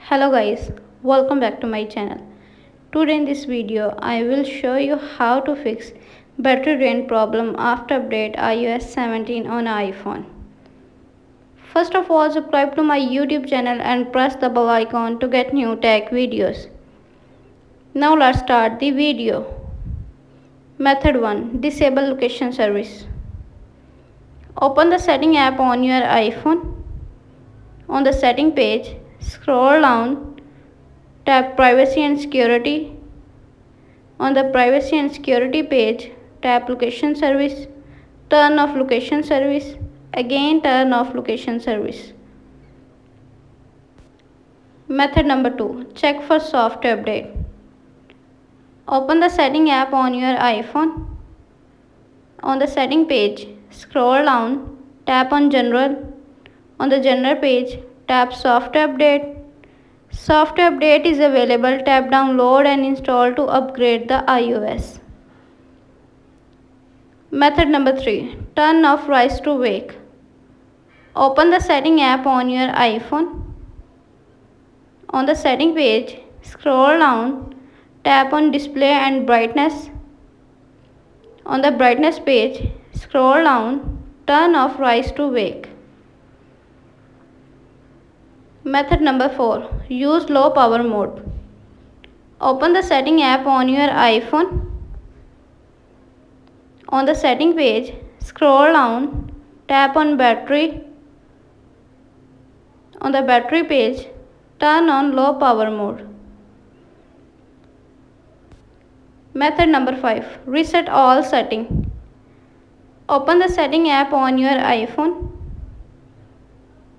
Hello guys, welcome back to my channel. Today in this video I will show you how to fix battery drain problem after update iOS 17 on iPhone. First of all, subscribe to my YouTube channel and press the bell icon to get new tech videos. Now let's start the video. Method 1. Disable location service. Open the setting app on your iPhone. On the setting page, scroll down, tap Privacy and Security. On the Privacy and Security page, tap Location Service. Turn off Location Service. Again turn off Location Service. Method number 2. Check for software update. Open the setting app on your iPhone. On the setting page, scroll down, tap on General. On the General page, tap Software Update. Software update is available. Tap Download and install to upgrade the iOS. Method number 3. Turn off Rise to Wake. Open the setting app on your iPhone. On the setting page, scroll down, tap on Display and Brightness. On the Brightness page, scroll down, turn off Rise to Wake. Method number 4. Use low power mode. Open the setting app on your iPhone. On the setting page, scroll down, tap on battery. On the battery page, turn on low power mode. Method number 5. Reset all settings. Open the setting app on your iPhone.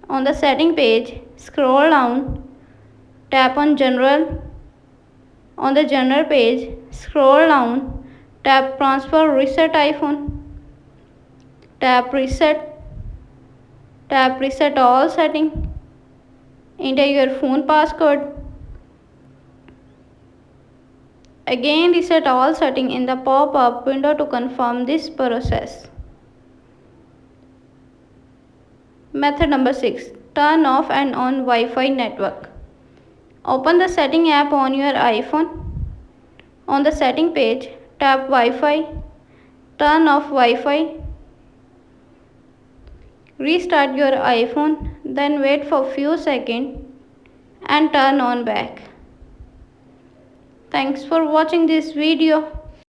On the setting page, scroll down, tap on General. On the General page, scroll down, tap Transfer Reset iPhone. Tap Reset all settings. Enter your phone passcode. Again reset all settings in the pop-up window to confirm this process. Method number 6. Turn off and on Wi-Fi network. Open the setting app on your iPhone. On the setting page, tap Wi-Fi. Turn off Wi-Fi. Restart your iPhone, then wait for few seconds and turn on back. Thanks for watching this video.